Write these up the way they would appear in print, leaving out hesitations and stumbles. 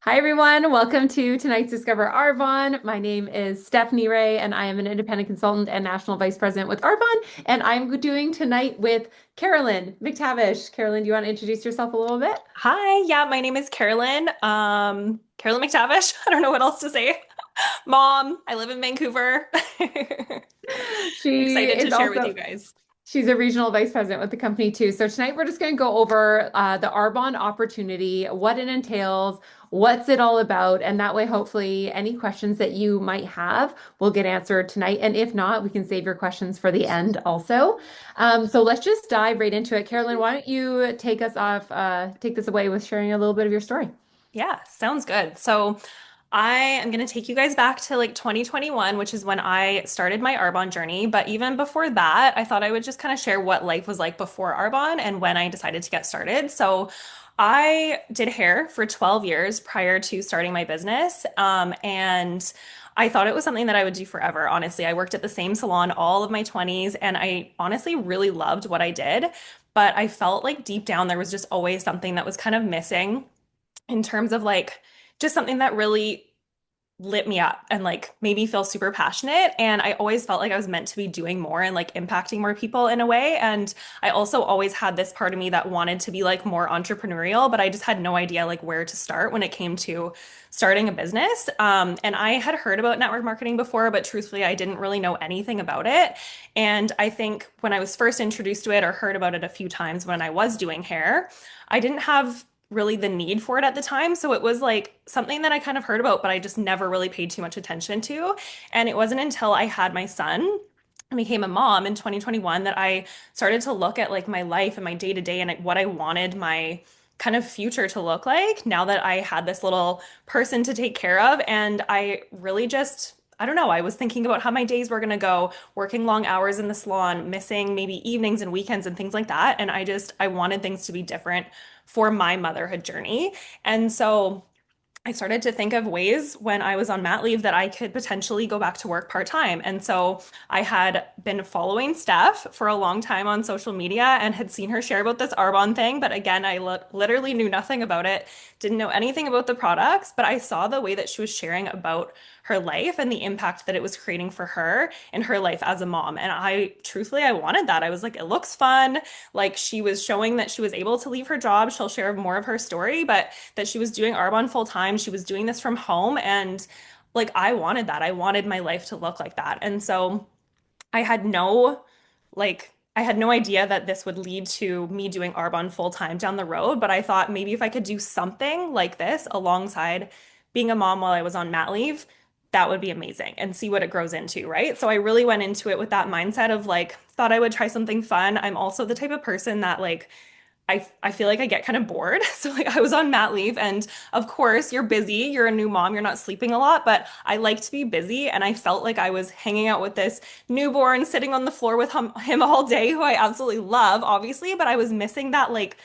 Hi, everyone. Welcome to tonight's Discover Arbonne. My name is Stephanie Wray, and I am an independent consultant and national vice president with Arbonne. And I'm doing tonight with Carolyn Mctavish. Carolyn, do you want to introduce yourself a little bit? Hi, yeah, my name is Carolyn. Carolyn Mctavish. I don't know what else to say. Mom, I live in Vancouver. She Excited to is share with you also guys. She's a regional vice president with the company too. So tonight we're just going to go over the Arbonne opportunity, what it entails, what's it all about, and that way, hopefully, any questions that you might have will get answered tonight. And if not, we can save your questions for the end also. So let's just dive right into it. Carolyn, why don't you take this away with sharing a little bit of your story? Yeah, sounds good. So I am going to take you guys back to like 2021, which is when I started my Arbonne journey. But even before that, I thought I would just kind of share what life was like before Arbonne and when I decided to get started. So I did hair for 12 years prior to starting my business. And I thought it was something that I would do forever. Honestly, I worked at the same salon all of my 20s and I honestly really loved what I did. But I felt like deep down there was just always something that was kind of missing in terms of like just something that really lit me up and like made me feel super passionate. And I always felt like I was meant to be doing more and like impacting more people in a way. And I also always had this part of me that wanted to be like more entrepreneurial, but I just had no idea like where to start when it came to starting a business. And I had heard about network marketing before, but truthfully, I didn't really know anything about it. And I think when I was first introduced to it or heard about it a few times when I was doing hair, I didn't have really the need for it at the time. So it was like something that I kind of heard about, but I just never really paid too much attention to. And it wasn't until I had my son and became a mom in 2021 that I started to look at like my life and my day to day and like, what I wanted my kind of future to look like now that I had this little person to take care of. And I really just I don't know. I was thinking about how my days were going to go, working long hours in the salon, missing maybe evenings and weekends and things like that. And I wanted things to be different for my motherhood journey. And so I started to think of ways when I was on mat leave that I could potentially go back to work part-time. And so I had been following Steph for a long time on social media and had seen her share about this Arbonne thing. But again, I literally knew nothing about it, didn't know anything about the products, but I saw the way that she was sharing about her life and the impact that it was creating for her in her life as a mom. And I wanted that. I was like, it looks fun. Like she was showing that she was able to leave her job. She'll share more of her story, but that she was doing Arbonne full time. She was doing this from home. And like, I wanted that. I wanted my life to look like that. And so I had no, I had no idea that this would lead to me doing Arbonne full time down the road. But I thought maybe if I could do something like this alongside being a mom while I was on mat leave, that would be amazing and see what it grows into, right? So I really went into it with that mindset of like, thought I would try something fun. I'm also the type of person that like, I feel like I get kind of bored. So like I was on mat leave and of course you're busy, you're a new mom, you're not sleeping a lot, but I like to be busy and I felt like I was hanging out with this newborn sitting on the floor with him all day who I absolutely love, obviously, but I was missing that like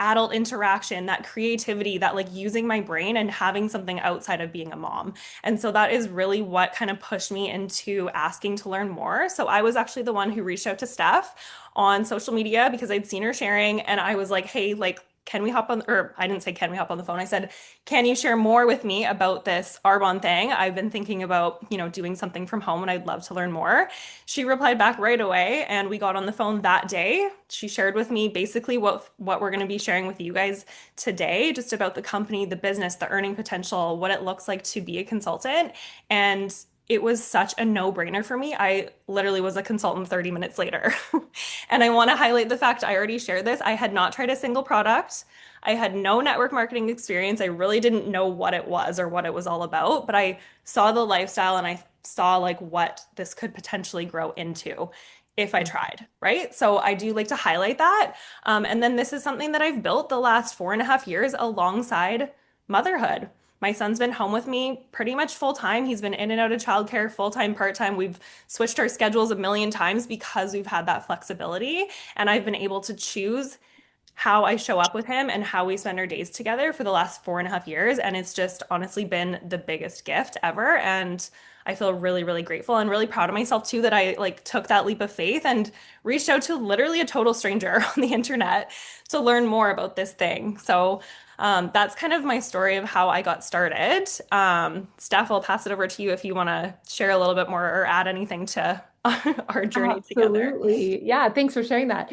adult interaction, that creativity, that like using my brain and having something outside of being a mom. And so that is really what kind of pushed me into asking to learn more. So I was actually the one who reached out to Steph on social media because I'd seen her sharing and I was like, hey, like, can we hop on, or I didn't say, can we hop on the phone? I said, can you share more with me about this Arbonne thing? I've been thinking about, doing something from home and I'd love to learn more. She replied back right away and we got on the phone that day. She shared with me basically what we're going to be sharing with you guys today, just about the company, the business, the earning potential, what it looks like to be a consultant. And it was such a no-brainer for me. I literally was a consultant 30 minutes later. And I want to highlight the fact I already shared this. I had not tried a single product. I had no network marketing experience. I really didn't know what it was or what it was all about, but I saw the lifestyle and I saw like what this could potentially grow into if I tried, right? So I do like to highlight that. And then this is something that I've built the last 4.5 years alongside motherhood. My son's been home with me pretty much full time. He's been in and out of childcare, full time, part time. We've switched our schedules a million times because we've had that flexibility. And I've been able to choose how I show up with him and how we spend our days together for the last 4.5 years. And it's just honestly been the biggest gift ever. And I feel really, really grateful and really proud of myself too that I like took that leap of faith and reached out to literally a total stranger on the internet to learn more about this thing. So That's kind of my story of how I got started. Steph, I'll pass it over to you if you want to share a little bit more or add anything to our journey together. Absolutely. Yeah, thanks for sharing that.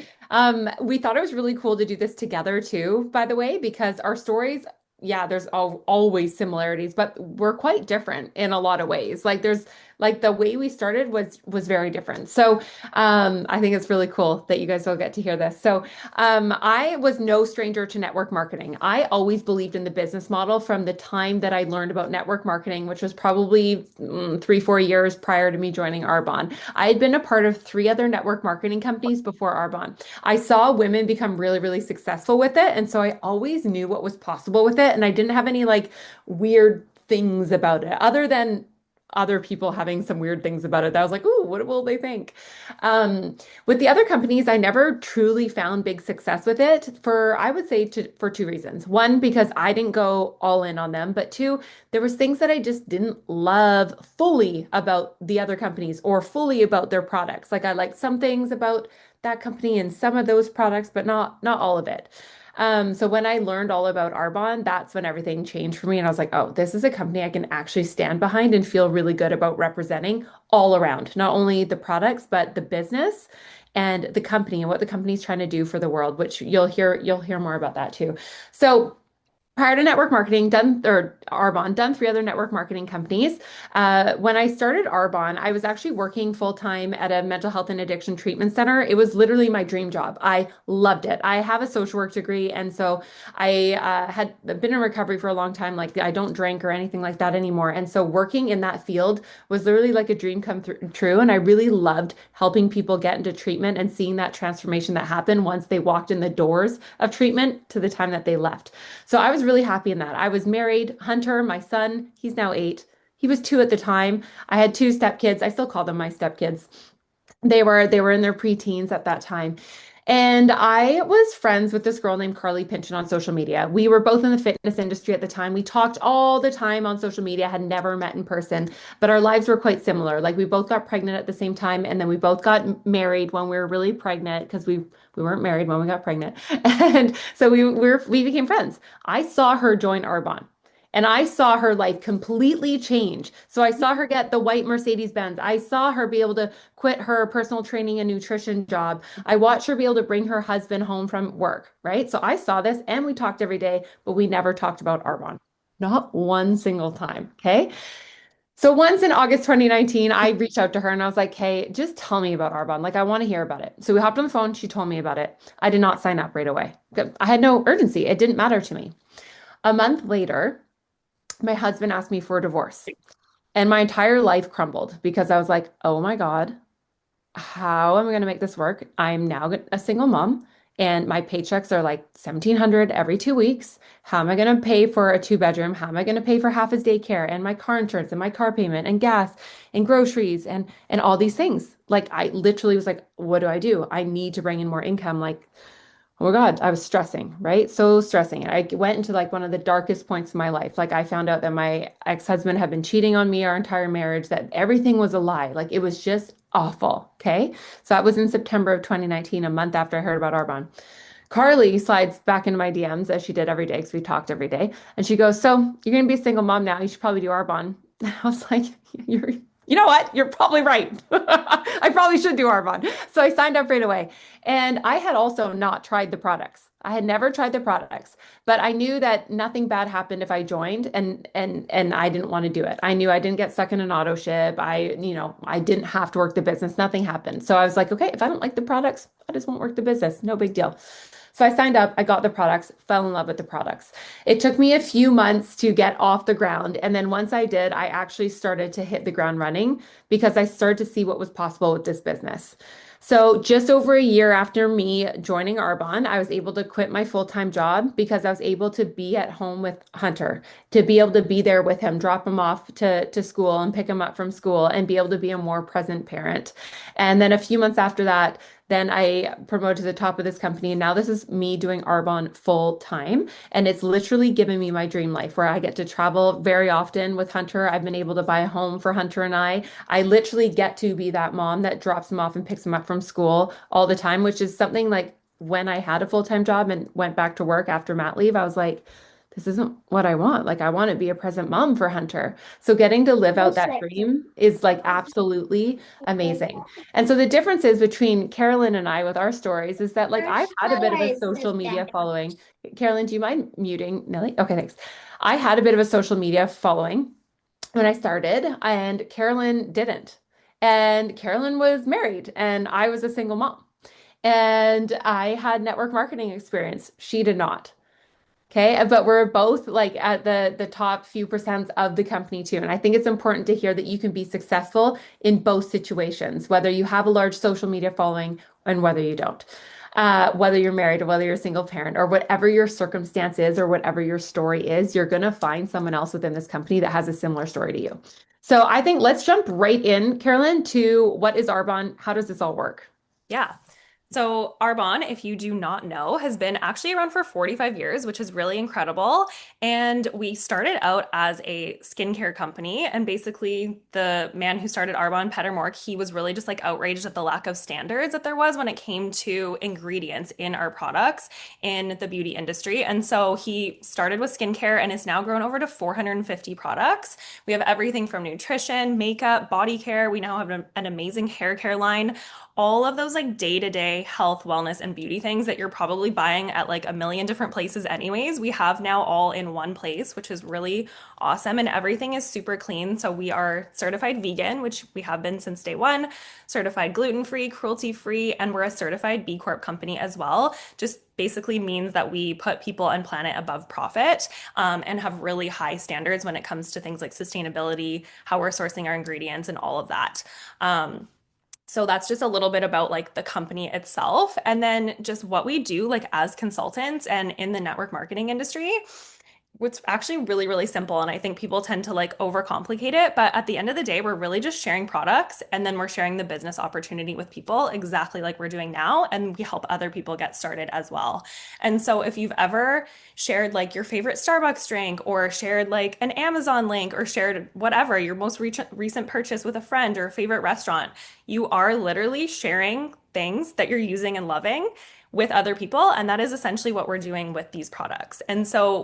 We thought it was really cool to do this together too, by the way, because our stories, yeah, there's always similarities, but we're quite different in a lot of ways. Like there's like the way we started was very different. So I think it's really cool that you guys will get to hear this. So I was no stranger to network marketing. I always believed in the business model from the time that I learned about network marketing, which was probably 3, 4 years prior to me joining Arbonne. I had been a part of three other network marketing companies before Arbonne. I saw women become really, really successful with it. And so I always knew what was possible with it. And I didn't have any like weird things about it other than other people having some weird things about it that I was like, ooh, what will they think? With the other companies, I never truly found big success with it for, I would say, for two reasons. One, because I didn't go all in on them, but two, there was things that I just didn't love fully about the other companies or fully about their products. Like I liked some things about that company and some of those products, but not all of it. So when I learned all about Arbonne, that's when everything changed for me. And I was like, oh, this is a company I can actually stand behind and feel really good about representing all around, not only the products, but the business and the company and what the company's trying to do for the world, which you'll hear more about that too. So prior to network marketing, done or Arbonne, done three other network marketing companies. When I started Arbonne, I was actually working full time at a mental health and addiction treatment center. It was literally my dream job. I loved it. I have a social work degree, and so I had been in recovery for a long time. Like I don't drink or anything like that anymore, and so working in that field was literally like a dream come true. And I really loved helping people get into treatment and seeing that transformation that happened once they walked in the doors of treatment to the time that they left. So I was really happy in that. I was married, Hunter, my son, he's now 8. He was 2 at the time. I had two stepkids. I still call them my stepkids. They were in their preteens at that time. And I was friends with this girl named Carly Pynchon on social media. We were both in the fitness industry at the time. We talked all the time on social media, had never met in person, but our lives were quite similar. Like we both got pregnant at the same time, and then we both got married when we were really pregnant because we weren't married when we got pregnant. And so we became friends. I saw her join Arbonne. And I saw her life completely change. So I saw her get the white Mercedes Benz. I saw her be able to quit her personal training and nutrition job. I watched her be able to bring her husband home from work, right? So I saw this and we talked every day, but we never talked about Arbonne. Not one single time. Okay. So once in August 2019, I reached out to her and I was like, hey, just tell me about Arbonne. Like, I want to hear about it. So we hopped on the phone. She told me about it. I did not sign up right away. I had no urgency. It didn't matter to me. A month later, my husband asked me for a divorce. And my entire life crumbled because I was like, oh my God, how am I going to make this work? I'm now a single mom and my paychecks are like 1,700 every 2 weeks. How am I going to pay for a two-bedroom? How am I going to pay for half his daycare and my car insurance and my car payment and gas and groceries and all these things? Like I literally was like, what do I do? I need to bring in more income. Like oh my God, I was stressing, right? So stressing. I went into like one of the darkest points of my life. Like I found out that my ex-husband had been cheating on me our entire marriage, that everything was a lie. Like it was just awful. Okay. So that was in September of 2019, a month after I heard about Arbonne. Carly slides back into my DMs as she did every day because we talked every day. And she goes, so you're going to be a single mom now. You should probably do Arbonne. I was like, you know what? You're probably right. I probably should do Arbonne. So I signed up right away. And I had also not tried the products. I had never tried the products, but I knew that nothing bad happened if I joined and I didn't want to do it. I knew I didn't get stuck in an auto ship. I didn't have to work the business. Nothing happened. So I was like, okay, if I don't like the products, I just won't work the business. No big deal. So I signed up, I got the products, fell in love with the products. It took me a few months to get off the ground. And then once I did, I actually started to hit the ground running because I started to see what was possible with this business. So just over a year after me joining Arbonne, I was able to quit my full-time job because I was able to be at home with Hunter, to be able to be there with him, drop him off to school and pick him up from school and be able to be a more present parent. And then a few months after that, then I promoted to the top of this company. And now this is me doing Arbonne full time. And it's literally given me my dream life where I get to travel very often with Hunter. I've been able to buy a home for Hunter and I. I literally get to be that mom that drops him off and picks him up from school all the time, which is something like when I had a full-time job and went back to work after mat leave, I was like, this isn't what I want. Like, I want to be a present mom for Hunter. So getting to live out that dream is like absolutely amazing. And so the differences between Carolyn and I with our stories is that like I've had a bit of a social media following. Carolyn, do you mind muting Nelly? Okay, thanks. I had a bit of a social media following when I started, and Carolyn didn't. And Carolyn was married, and I was a single mom. And I had network marketing experience. She did not. Okay, but we're both like at the top few percent of the company too. And I think it's important to hear that you can be successful in both situations, whether you have a large social media following and whether you don't. Whether you're married or whether you're a single parent or whatever your circumstance is or whatever your story is, you're going to find someone else within this company that has a similar story to you. So I think let's jump right in, Carolyn, to what is Arbonne? How does this all work? Yeah. So, Arbonne, if you do not know, has been actually around for 45 years, which is really incredible. And we started out as a skincare company. And basically, the man who started Arbonne, Peter Mork, he was really just like outraged at the lack of standards that there was when it came to ingredients in our products in the beauty industry. And so he started with skincare and has now grown over to 450 products. We have everything from nutrition, makeup, body care. We now have an amazing hair care line, all of those like day-to-day health, wellness, and beauty things that you're probably buying at like a million different places anyways, we have now all in one place, which is really awesome. And everything is super clean. So we are certified vegan, which we have been since day one, certified gluten-free, cruelty-free, and we're a certified B Corp company as well. Just basically means that we put people and planet above profit, and have really high standards when it comes to things like sustainability, how we're sourcing our ingredients, and all of that. So that's just a little bit about like the company itself and then just what we do like as consultants and in the network marketing industry. It's actually really, really simple. And I think people tend to like overcomplicate it. But at the end of the day, we're really just sharing products and then we're sharing the business opportunity with people exactly like we're doing now. And we help other people get started as well. And so if you've ever shared like your favorite Starbucks drink or shared like an Amazon link or shared whatever, your most recent purchase with a friend or a favorite restaurant, you are literally sharing things that you're using and loving with other people, and that is essentially what we're doing with these products. And so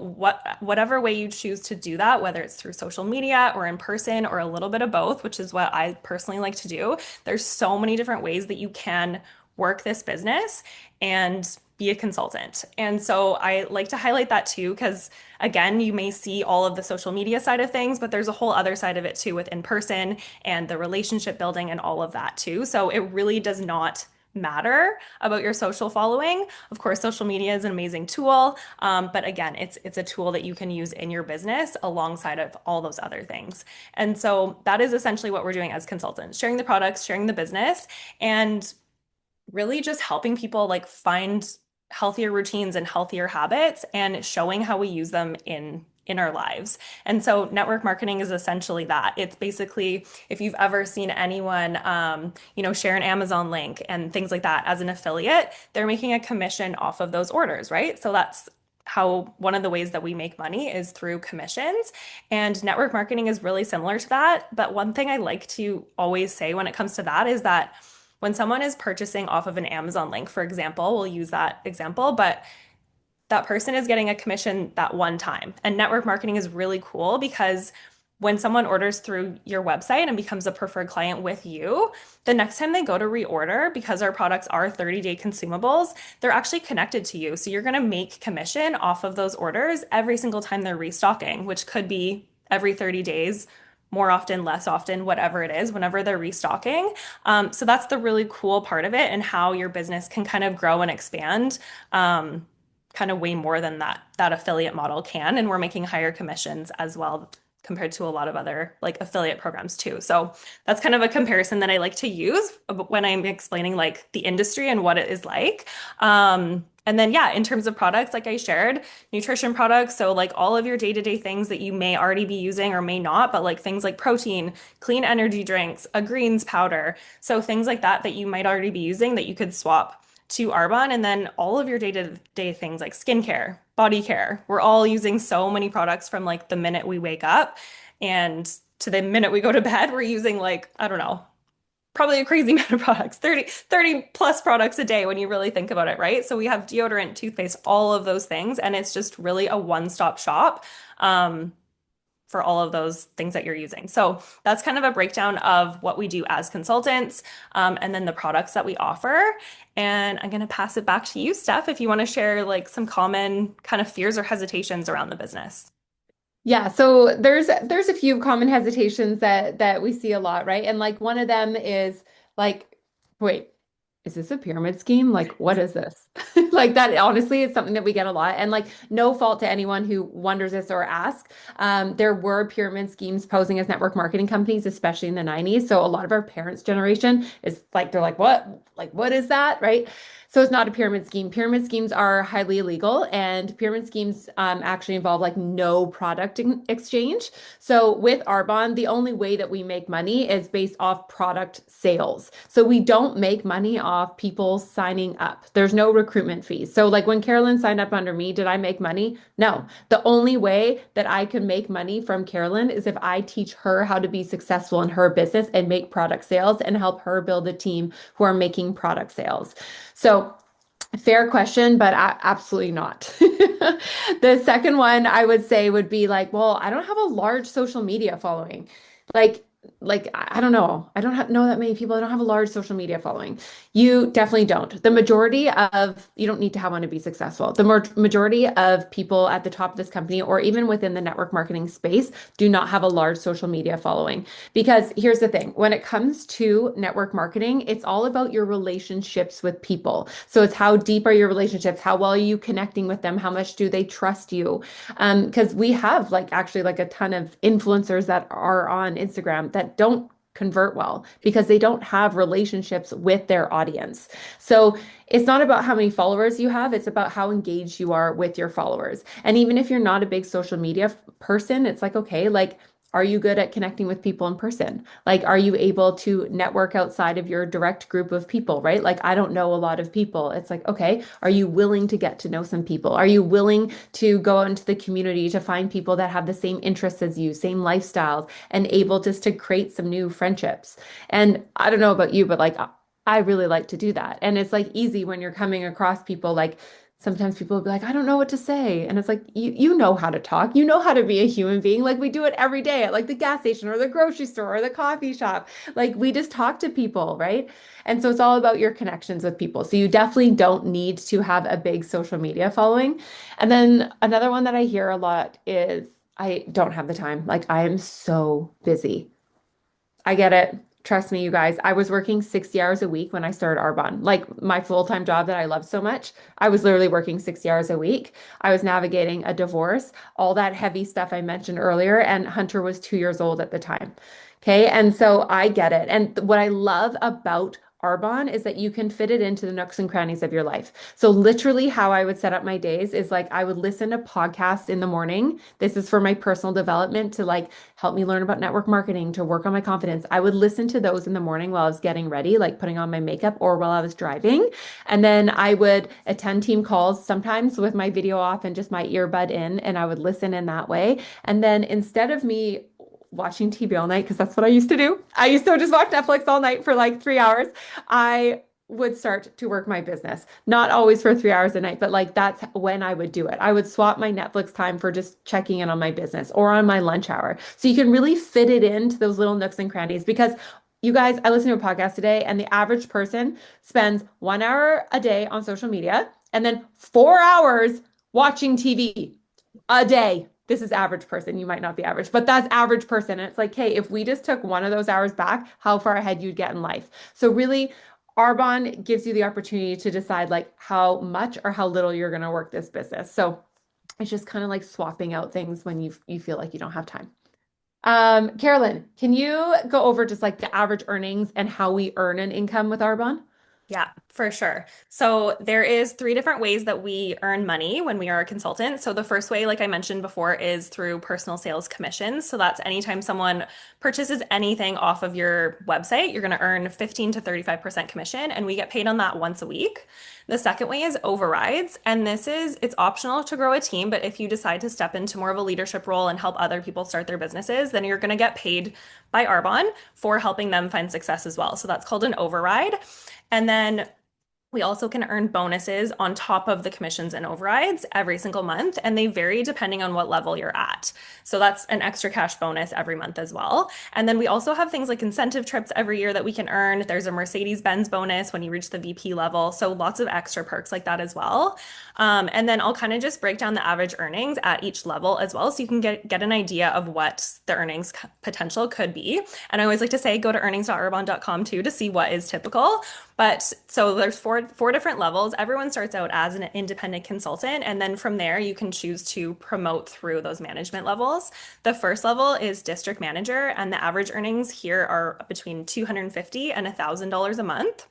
whatever way you choose to do that, whether it's through social media or in person or a little bit of both, which is what I personally like to do, there's so many different ways that you can work this business and be a consultant. And so I like to highlight that too, because again, you may see all of the social media side of things, but there's a whole other side of it too with in person and the relationship building and all of that too. So it really does not matter about your social following. Of course, social media is an amazing tool, but again, it's a tool that you can use in your business alongside of all those other things. And so that is essentially what we're doing as consultants, sharing the products, sharing the business, and really just helping people like find healthier routines and healthier habits and showing how we use them in our lives. And so network marketing is essentially that. It's basically if you've ever seen anyone share an Amazon link and things like that as an affiliate, they're making a commission off of those orders, right? So that's how one of the ways that we make money is through commissions. And network marketing is really similar to that. But one thing I like to always say when it comes to that is that when someone is purchasing off of an Amazon link, for example, we'll use that example, but that person is getting a commission that one time. And network marketing is really cool because when someone orders through your website and becomes a preferred client with you, the next time they go to reorder, because our products are 30-day consumables, they're actually connected to you. So you're going to make commission off of those orders every single time they're restocking, which could be every 30 days, more often, less often, whatever it is, whenever they're restocking. So that's the really cool part of it and how your business can kind of grow and expand. Kind of way more than that affiliate model can, and we're making higher commissions as well compared to a lot of other like affiliate programs too. So that's kind of a comparison that I like to use when I'm explaining like the industry and what it is like. And then yeah, in terms of products, like I shared, nutrition products, so like all of your day-to-day things that you may already be using or may not, but like things like protein, clean energy drinks, a greens powder, so things like that that you might already be using that you could swap to Arbonne, and then all of your day-to-day things like skincare, body care. We're all using so many products from like the minute we wake up and to the minute we go to bed, we're using like, I don't know, probably a crazy amount of products, 30 plus products a day when you really think about it, right? So we have deodorant, toothpaste, all of those things, and it's just really a one-stop shop. Um, for all of those things that you're using. So that's kind of a breakdown of what we do as consultants, and then the products that we offer. And I'm going to pass it back to you, Steph, if you want to share like some common kind of fears or hesitations around the business. Yeah, so there's a few common hesitations that we see a lot, right? And like one of them is like, wait, is this a pyramid scheme? Like, what is this? Like that honestly is something that we get a lot. And like no fault to anyone who wonders this or asks. There were pyramid schemes posing as network marketing companies, especially in the 90s. So a lot of our parents' generation is like, they're like, what? Like, what is that? Right? So it's not a pyramid scheme. Pyramid schemes are highly illegal, and pyramid schemes actually involve like no product exchange. So with Arbonne, the only way that we make money is based off product sales. So we don't make money off people signing up. There's no recruitment fees. So like when Carolyn signed up under me, did I make money? No. The only way that I can make money from Carolyn is if I teach her how to be successful in her business and make product sales and help her build a team who are making product sales. So fair question, but absolutely not. The second one I would say would be like, well, I don't have a large social media following. Like, I don't know. I don't know that many people. I don't have a large social media following. You definitely don't. The majority of, you don't need to have one to be successful. The majority of people at the top of this company, or even within the network marketing space, do not have a large social media following. Because here's the thing, when it comes to network marketing, it's all about your relationships with people. So it's how deep are your relationships? How well are you connecting with them? How much do they trust you? Because we have like actually like a ton of influencers that are on Instagram that don't convert well because they don't have relationships with their audience. So it's not about how many followers you have, it's about how engaged you are with your followers. And even if you're not a big social media person, it's like, okay, like, are you good at connecting with people in person? Like, are you able to network outside of your direct group of people, right? Like, I don't know a lot of people. It's like, okay, are you willing to get to know some people? Are you willing to go into the community to find people that have the same interests as you, same lifestyles, and able just to create some new friendships? And I don't know about you, but like, I really like to do that. And it's like easy when you're coming across people like, sometimes people will be like, I don't know what to say. And it's like, you know how to talk. You know how to be a human being. Like we do it every day at like the gas station or the grocery store or the coffee shop. Like we just talk to people, right? And so it's all about your connections with people. So you definitely don't need to have a big social media following. And then another one that I hear a lot is I don't have the time. Like I am so busy. I get it. Trust me, you guys. I was working 60 hours a week when I started Arbonne. Like my full-time job that I love so much. I was literally working 60 hours a week. I was navigating a divorce, all that heavy stuff I mentioned earlier, and Hunter was 2 years old at the time. Okay. And so I get it. And what I love about Arbonne is that you can fit it into the nooks and crannies of your life. So literally how I would set up my days is like I would listen to podcasts in the morning. This is for my personal development to like help me learn about network marketing, to work on my confidence. I would listen to those in the morning while I was getting ready, like putting on my makeup or while I was driving. And then I would attend team calls sometimes with my video off and just my earbud in, and I would listen in that way. And then instead of me watching TV all night, because that's what I used to do. I used to just watch Netflix all night for like 3 hours. I would start to work my business. Not always for 3 hours a night, but like that's when I would do it. I would swap my Netflix time for just checking in on my business or on my lunch hour. So you can really fit it into those little nooks and crannies because you guys, I listened to a podcast today, and the average person spends 1 hour a day on social media and then 4 hours watching TV a day. This is average person. You might not be average, but that's average person. And it's like, hey, if we just took one of those hours back, how far ahead you'd get in life. So really, Arbonne gives you the opportunity to decide like how much or how little you're going to work this business. So it's just kind of like swapping out things when you feel like you don't have time. Carolyn, can you go over just like the average earnings and how we earn an income with Arbonne? Yeah, for sure. So there is three different ways that we earn money when we are a consultant. So the first way, like I mentioned before, is through personal sales commissions. So that's anytime someone purchases anything off of your website, you're going to earn 15 to 35% commission, and we get paid on that once a week. The second way is overrides, and it's optional to grow a team, but if you decide to step into more of a leadership role and help other people start their businesses, then you're going to get paid by Arbonne for helping them find success as well. So that's called an override. And then we also can earn bonuses on top of the commissions and overrides every single month, and they vary depending on what level you're at. So that's an extra cash bonus every month as well. And then we also have things like incentive trips every year that we can earn. There's a Mercedes-Benz bonus when you reach the VP level. So lots of extra perks like that as well. And then I'll kind of just break down the average earnings at each level as well, so you can get an idea of what the earnings potential could be. And I always like to say, go to earnings.arbonne.com too to see what is typical. But so there's four different levels. Everyone starts out as an independent consultant, and then from there you can choose to promote through those management levels. The first level is district manager, and the average earnings here are between $250 and $1,000 a month.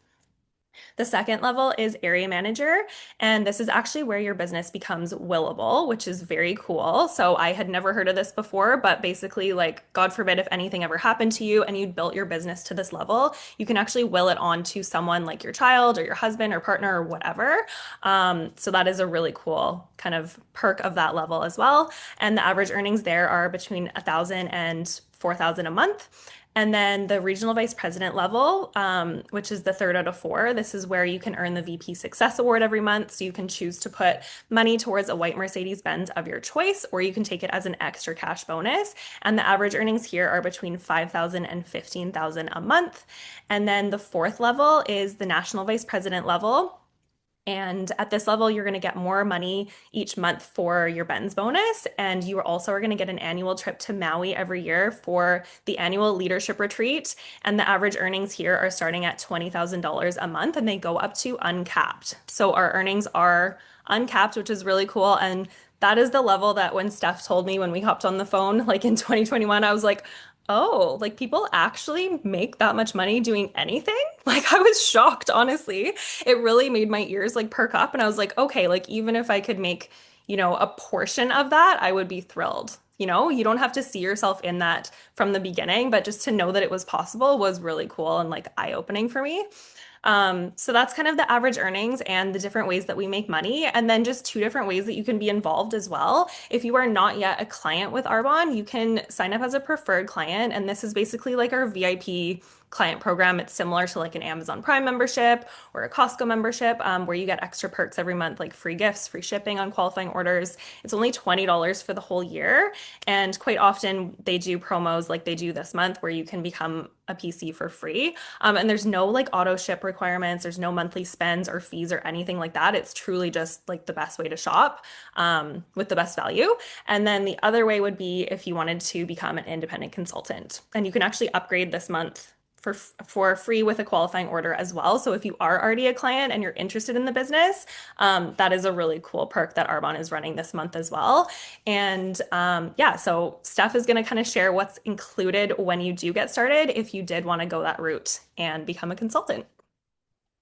The second level is area manager, and this is actually where your business becomes willable, which is very cool. So I had never heard of this before, but basically, like, God forbid if anything ever happened to you and you'd built your business to this level, you can actually will it on to someone like your child or your husband or partner or whatever. So that is a really cool kind of perk of that level as well. And the average earnings there are between 1,000 and 4,000 a month. And then the regional vice president level, which is the third out of four, this is where you can earn the VP Success Award every month. So you can choose to put money towards a white Mercedes-Benz of your choice, or you can take it as an extra cash bonus. And the average earnings here are between 5,000 and 15,000 a month. And then the fourth level is the national vice president level. And at this level, you're going to get more money each month for your Ben's bonus. And you also are going to get an annual trip to Maui every year for the annual leadership retreat. And the average earnings here are starting at $20,000 a month, and they go up to uncapped. So our earnings are uncapped, which is really cool. And that is the level that when Steph told me when we hopped on the phone, like in 2021, I was like, oh, like people actually make that much money doing anything? Like I was shocked, honestly. It really made my ears like perk up and I was like, okay, like even if I could make, a portion of that, I would be thrilled. You don't have to see yourself in that from the beginning, but just to know that it was possible was really cool and like eye-opening for me. So that's kind of the average earnings and the different ways that we make money. And then just two different ways that you can be involved as well. If you are not yet a client with Arbonne, you can sign up as a preferred client. And this is basically like our VIP client program. It's similar to like an Amazon Prime membership or a Costco membership, where you get extra perks every month, like free gifts, free shipping on qualifying orders. It's only $20 for the whole year. And quite often they do promos like they do this month where you can become a PC for free. And there's no like auto ship requirements. There's no monthly spends or fees or anything like that. It's truly just like the best way to shop, with the best value. And then the other way would be if you wanted to become an independent consultant, and you can actually upgrade this month for free with a qualifying order as well. So if you are already a client and you're interested in the business, that is a really cool perk that Arbonne is running this month as well. And yeah, so Steph is going to kind of share what's included when you do get started if you did want to go that route and become a consultant.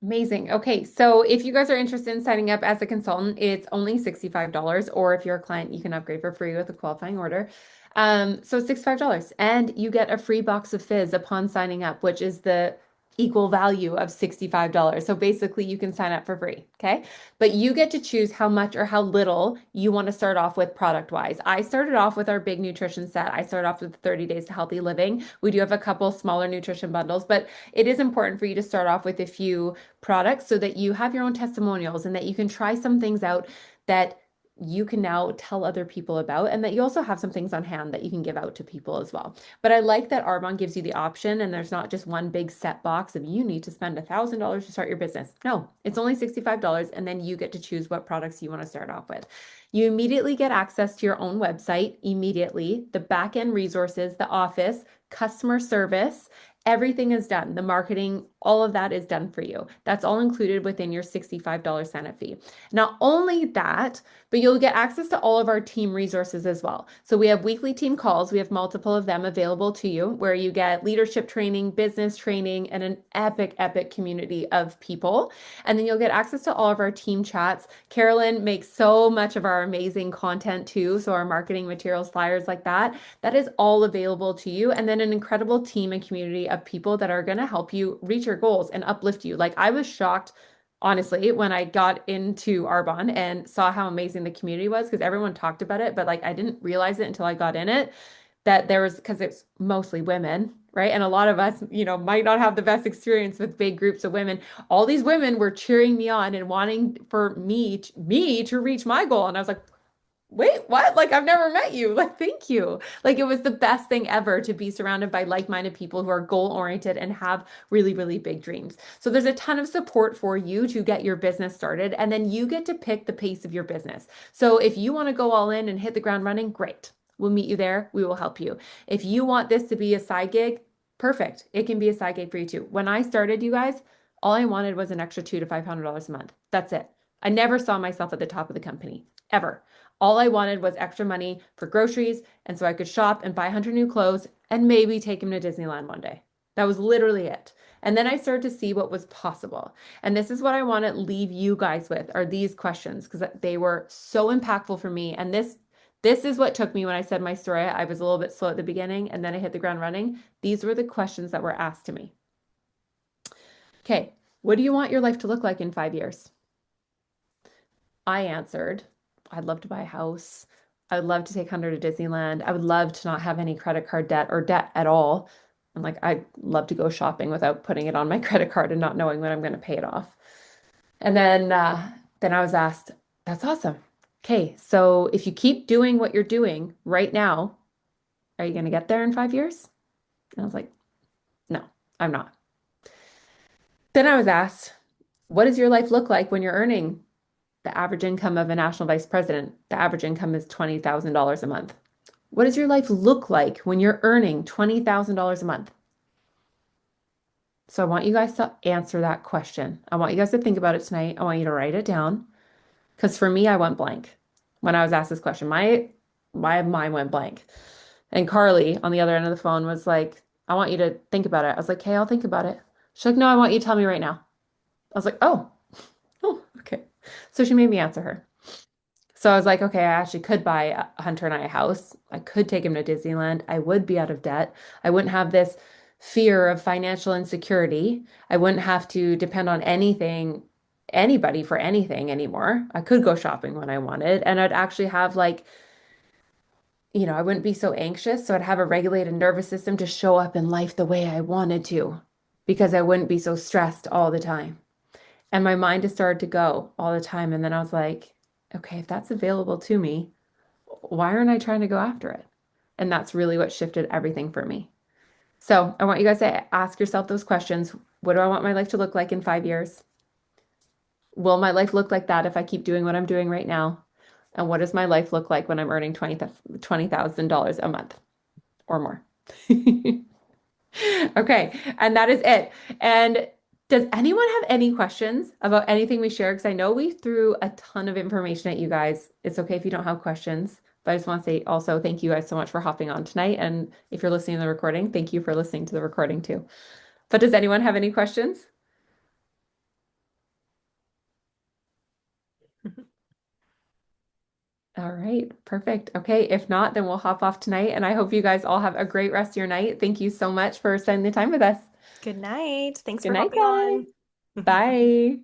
Amazing. Okay, so if you guys are interested in signing up as a consultant, it's only $65, or if you're a client, you can upgrade for free with a qualifying order. So $65, and you get a free box of fizz upon signing up, which is the equal value of $65. So basically, you can sign up for free, okay? But you get to choose how much or how little you want to start off with product-wise. I started off with our big nutrition set. I started off with 30 Days to Healthy Living. We do have a couple smaller nutrition bundles, but it is important for you to start off with a few products so that you have your own testimonials and that you can try some things out that you can now tell other people about, and that you also have some things on hand that you can give out to people as well. But I like that Arbonne gives you the option, and there's not just one big set box of you need to spend $1,000 to start your business. No, it's only $65, and then you get to choose what products you want to start off with. You immediately get access to your own website, immediately, the back end resources, the office, customer service. Everything is done. The marketing, All of that is done for you. That's all included within your $65 sign-up fee. Not only that, but you'll get access to all of our team resources as well. So we have weekly team calls. We have multiple of them available to you where you get leadership training, business training, and an epic, epic community of people. And then you'll get access to all of our team chats. Carolyn makes so much of our amazing content too. So our marketing materials, flyers like that, that is all available to you. And then an incredible team and community of people that are going to help you reach your goals and uplift you. Like I was shocked, honestly, when I got into Arbonne and saw how amazing the community was because everyone talked about it, but like I didn't realize it until I got in it that there was because it's mostly women, right? And a lot of us, might not have the best experience with big groups of women. All these women were cheering me on and wanting for me to reach my goal. And I was like, wait, what? Like, I've never met you. Like, thank you. Like, it was the best thing ever to be surrounded by like-minded people who are goal-oriented and have really, really big dreams. So there's a ton of support for you to get your business started, and then you get to pick the pace of your business. So if you want to go all in and hit the ground running, great. We'll meet you there. We will help you. If you want this to be a side gig, perfect. It can be a side gig for you too. When I started, you guys, all I wanted was an extra $200 to $500 a month. That's it. I never saw myself at the top of the company, ever. All I wanted was extra money for groceries, and so I could shop and buy 100 new clothes and maybe take him to Disneyland one day. That was literally it. And then I started to see what was possible. And this is what I want to leave you guys with are these questions because they were so impactful for me. And this is what took me when I said my story. I was a little bit slow at the beginning and then I hit the ground running. These were the questions that were asked to me. Okay, what do you want your life to look like in 5 years? I answered, I'd love to buy a house. I would love to take Hunter to Disneyland. I would love to not have any credit card debt or debt at all. And like, I'd love to go shopping without putting it on my credit card and not knowing when I'm going to pay it off. And then I was asked, that's awesome. Okay, so if you keep doing what you're doing right now, are you going to get there in 5 years? And I was like, no, I'm not. Then I was asked, what does your life look like when you're earning the average income of a national vice president? The average income is $20,000 a month. What does your life look like when you're earning $20,000 a month? So I want you guys to answer that question. I want you guys to think about it tonight. I want you to write it down. Because for me, I went blank when I was asked this question. My mind went blank. And Carly on the other end of the phone was like, I want you to think about it. I was like, hey, I'll think about it. She's like, no, I want you to tell me right now. I was like, oh, okay. So she made me answer her. So I was like, okay, I actually could buy Hunter and I a house. I could take him to Disneyland. I would be out of debt. I wouldn't have this fear of financial insecurity. I wouldn't have to depend on anybody for anything anymore. I could go shopping when I wanted, and I'd actually have I wouldn't be so anxious. So I'd have a regulated nervous system to show up in life the way I wanted to because I wouldn't be so stressed all the time. And my mind just started to go all the time. And then I was like, okay, if that's available to me, why aren't I trying to go after it? And that's really what shifted everything for me. So I want you guys to ask yourself those questions. What do I want my life to look like in 5 years? Will my life look like that if I keep doing what I'm doing right now? And what does my life look like when I'm earning $20,000 a month or more? Okay, and that is it. And does anyone have any questions about anything we shared? Because I know we threw a ton of information at you guys. It's okay if you don't have questions, but I just want to say also thank you guys so much for hopping on tonight. And if you're listening to the recording, thank you for listening to the recording too. But does anyone have any questions? All right, perfect. Okay, if not, then we'll hop off tonight. And I hope you guys all have a great rest of your night. Thank you so much for spending the time with us. Good night. Thanks Good for night, hopping guys. on. Bye.